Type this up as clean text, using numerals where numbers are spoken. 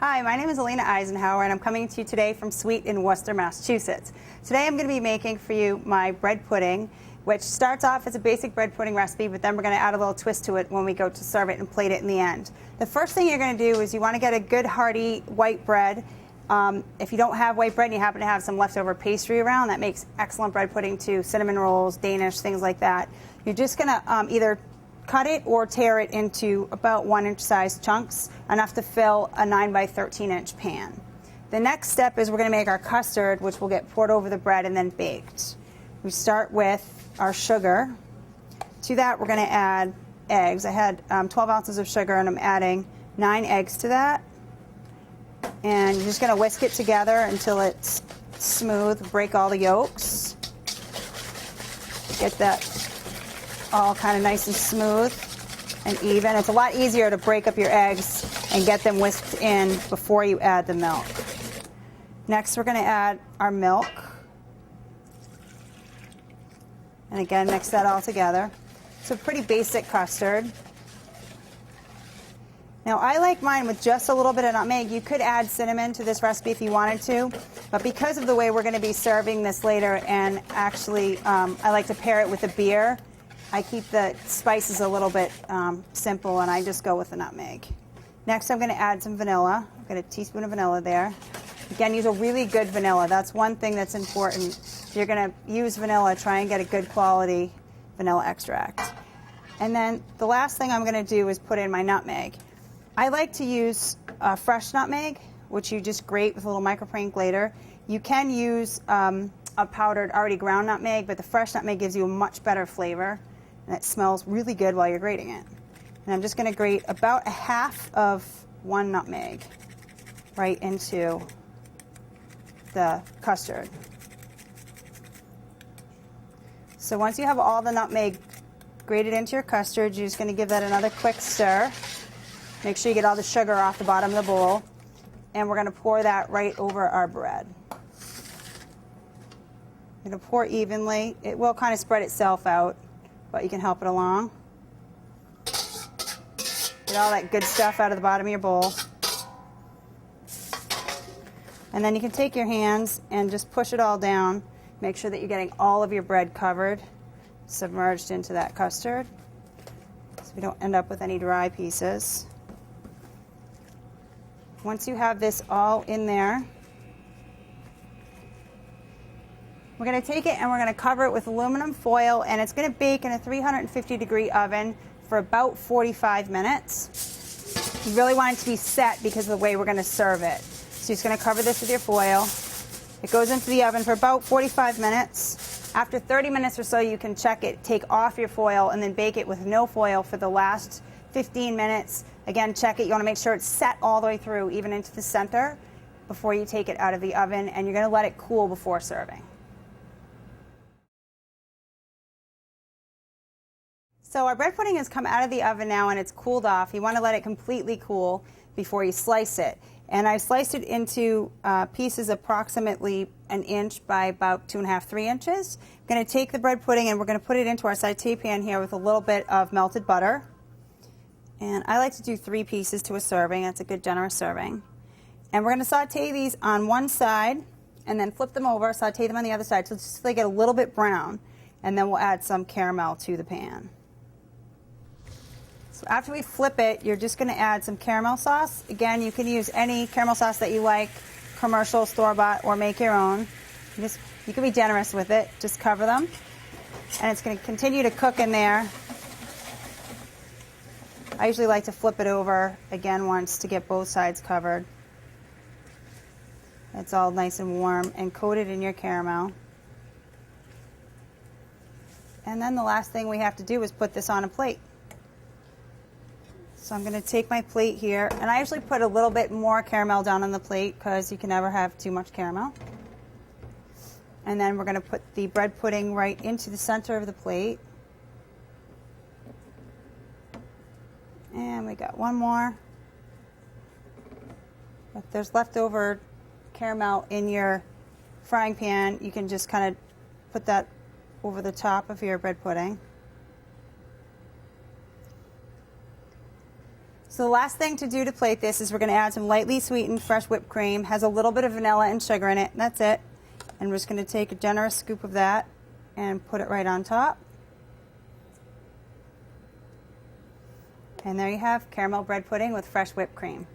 Hi, my name is Alina Eisenhauer, and I'm coming to you today from Sweet in Worcester, Massachusetts. Today I'm going to be making for you my bread pudding, which starts off as a basic bread pudding recipe, but then we're going to add a little twist to it when we go to serve it and plate it in the end. The first thing you're going to do is you want to get a good hearty white bread. If you don't have white bread and you happen to have some leftover pastry around, that makes excellent bread pudding too. Cinnamon rolls, Danish, things like that. You're just going to either cut it or tear it into about 1-inch size chunks, enough to fill a 9 by 13 inch pan. The next step is we're going to make our custard, which will get poured over the bread and then baked. We start with our sugar. To that, we're going to add eggs. I had 12 ounces of sugar, and I'm adding 9 eggs to that. And you're just going to whisk it together until it's smooth. Break all the yolks. Get that all kind of nice and smooth and even. It's a lot easier to break up your eggs and get them whisked in before you add the milk. Next, we're going to add our milk. And again, mix that all together. It's a pretty basic custard. Now, I like mine with just a little bit of nutmeg. You could add cinnamon to this recipe if you wanted to, but because of the way we're going to be serving this later, and actually I like to pair it with a beer, I keep the spices a little bit simple, and I just go with the nutmeg. Next, I'm going to add some vanilla. I've got a teaspoon of vanilla there. Again, use a really good vanilla. That's one thing that's important. If you're going to use vanilla, try and get a good quality vanilla extract. And then the last thing I'm going to do is put in my nutmeg. I like to use fresh nutmeg, which you just grate with a little microplane grater. You can use a powdered, already ground nutmeg, but the fresh nutmeg gives you a much better flavor, and it smells really good while you're grating it. And I'm just going to grate about a half of 1 nutmeg right into the custard. So once you have all the nutmeg grated into your custard, you're just going to give that another quick stir. Make sure you get all the sugar off the bottom of the bowl, and we're going to pour that right over our bread. You're going to pour evenly. It will kind of spread itself out, but you can help it along. Get all that good stuff out of the bottom of your bowl. And then you can take your hands and just push it all down. Make sure that you're getting all of your bread covered, submerged into that custard, so we don't end up with any dry pieces. Once you have this all in there, we're going to take it and we're going to cover it with aluminum foil, and it's going to bake in a 350-degree oven for about 45 minutes. You really want it to be set because of the way we're going to serve it. So you're just going to cover this with your foil. It goes into the oven for about 45 minutes. After 30 minutes or so, you can check it, take off your foil, and then bake it with no foil for the last 15 minutes. Again, check it. You want to make sure it's set all the way through, even into the center, before you take it out of the oven, and you're going to let it cool before serving. So our bread pudding has come out of the oven now, and it's cooled off. You want to let it completely cool before you slice it. And I sliced it into pieces approximately 1 inch by about 2.5, 3 inches. I'm going to take the bread pudding and we're going to put it into our saute pan here with a little bit of melted butter. And I like to do 3 pieces to a serving. That's a good generous serving. And we're going to saute these on one side and then flip them over, saute them on the other side so they get a little bit brown. And then we'll add some caramel to the pan. So after we flip it, you're just going to add some caramel sauce. Again, you can use any caramel sauce that you like, commercial, store-bought, or make your own. You can be generous with it. Just cover them. And it's going to continue to cook in there. I usually like to flip it over again once to get both sides covered. It's all nice and warm and coated in your caramel. And then the last thing we have to do is put this on a plate. So I'm going to take my plate here, and I usually put a little bit more caramel down on the plate because you can never have too much caramel. And then we're going to put the bread pudding right into the center of the plate. And we got one more. If there's leftover caramel in your frying pan, you can just kind of put that over the top of your bread pudding. So the last thing to do to plate this is we're going to add some lightly sweetened fresh whipped cream. Has a little bit of vanilla and sugar in it. That's it. And we're just going to take a generous scoop of that and put it right on top. And there you have caramel bread pudding with fresh whipped cream.